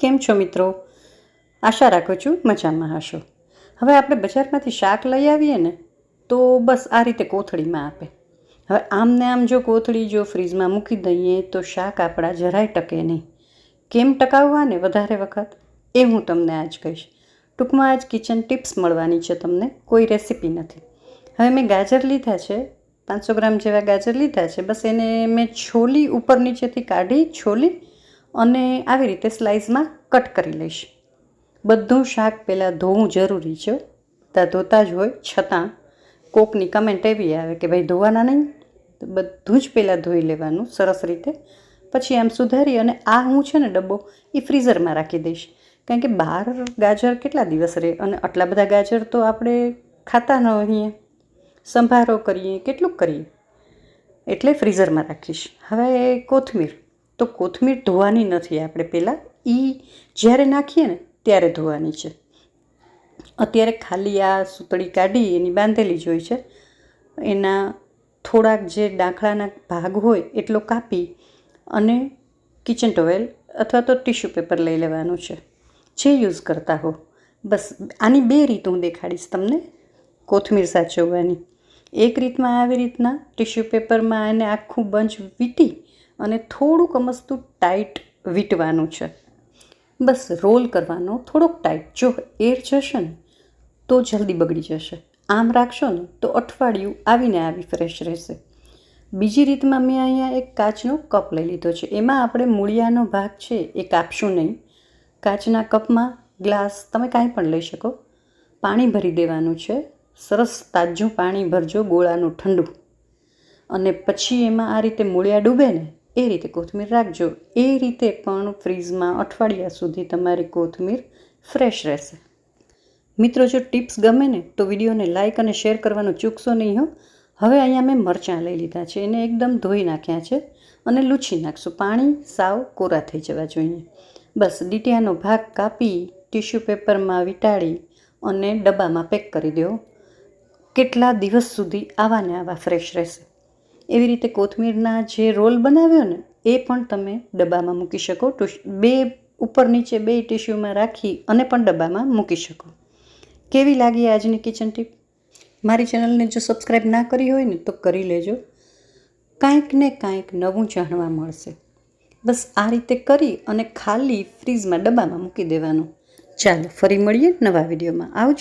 કેમ છો મિત્રો? આશા રાખું છું મજામાં હશો. હવે આપણે બજારમાંથી શાક લઈ આવીએ ને તો બસ આ રીતે કોથળીમાં આપે. હવે આમને આમ જો કોથળી જો ફ્રીજમાં મૂકી દઈએ તો શાક આપણા જરાય ટકે નહીં. કેમ ટકાવવા ને વધારે વખત એ હું તમને આજ કહીશ. ટૂંકમાં આજ કિચન ટિપ્સ મળવાની છે તમને, કોઈ રેસીપી નથી. હવે મેં ગાજર લીધા છે, 500 ગ્રામ જેવા ગાજર લીધા છે. બસ એને મેં છોલી ઉપર નીચેથી કાઢી છોલી અને આવી રીતે સ્લાઇસમાં કટ કરી લઈશ. બધું શાક પહેલાં ધોવું જરૂરી છે. ધોતા જ હોય છતાં કોકની કમેન્ટ એવી આવે કે ભાઈ ધોવાના નહીં, તો બધું જ પહેલાં ધોઈ લેવાનું સરસ રીતે. પછી આમ સુધારી અને આ હું છે ને ડબ્બો એ ફ્રીઝરમાં રાખી દઈશ. કારણ કે બહાર ગાજર કેટલા દિવસ રહે અને આટલા બધા ગાજર તો આપણે ખાતા ન હોઈએ, સંભારો કરીએ કેટલું કરીએ, એટલે ફ્રીઝરમાં રાખીશ. હવે કોથમીર, તો કોથમીર ધોવાની નથી આપણે, પહેલાં એ જ્યારે નાખીએ ને ત્યારે ધોવાની છે. અત્યારે ખાલી આ સૂતળી કાઢી એની બાંધેલી જ હોય છે. એના થોડાક જે ડાંખળાના ભાગ હોય એટલો કાપી અને કિચન ટોવેલ અથવા તો ટિશ્યુ પેપર લઈ લેવાનું છે, જે યુઝ કરતા હો. બસ આની બે રીત હું દેખાડીશ તમને કોથમીર સાચવવાની. એક રીતમાં આવી રીતના ટિશ્યુ પેપરમાં એને આખું બંચ વીંટી અને થોડુંક અમસ્તું ટાઈટ વીંટવાનું છે. બસ રોલ કરવાનો થોડોક ટાઈટ. જો એર જશે ને તો જલ્દી બગડી જશે. આમ રાખશો ને તો અઠવાડિયું આવીને આવી ફ્રેશ રહેશે. બીજી રીતમાં મેં અહીંયા એક કાચનો કપ લઈ લીધો છે. એમાં આપણે મૂળિયાનો ભાગ છે એ કાપશું નહીં. કાચના કપમાં ગ્લાસ તમે કાંઈ પણ લઈ શકો. પાણી ભરી દેવાનું છે. સરસ તાજું પાણી ભરજો, ગોળાનું ઠંડુ. અને પછી એમાં આ રીતે મૂળિયા ડૂબે ને એ રીતે કોથમીર રાખજો. એ રીતે પણ ફ્રીઝમાં અઠવાડિયા સુધી તમારી કોથમીર ફ્રેશ રહેશે. મિત્રો, જો ટિપ્સ ગમે ને તો વિડીયોને લાઇક અને શેર કરવાનું ચૂકશો નહીં હો. હવે અહીંયા મેં મરચાં લઈ લીધા છે, એને એકદમ ધોઈ નાખ્યા છે અને લૂછી નાખશું. પાણી સાવ કોરા થઈ જવા જોઈએ. બસ ડીટીયાનો ભાગ કાપી ટિશ્યુ પેપરમાં વીંટાળી અને ડબ્બામાં પેક કરી દો. કેટલા દિવસ સુધી આવા ને આવા ફ્રેશ રહેશે. એવી રીતે કોથમીરના જે રોલ બનાવ્યો ને એ પણ તમે ડબ્બામાં મૂકી શકો. બે ઉપર નીચે બે ટિશ્યુમાં રાખી અને પણ ડબ્બામાં મૂકી શકો. કેવી લાગી આજની કિચન ટીપ? મારી ચેનલને જો સબસ્ક્રાઈબ ના કરી હોય ને તો કરી લેજો. કાંઈક ને કાંઈક નવું જાણવા મળશે. બસ આ રીતે કરી અને ખાલી ફ્રીઝમાં ડબ્બામાં મૂકી દેવાનું. ચાલો ફરી મળીએ નવા વિડીયોમાં. આવજો.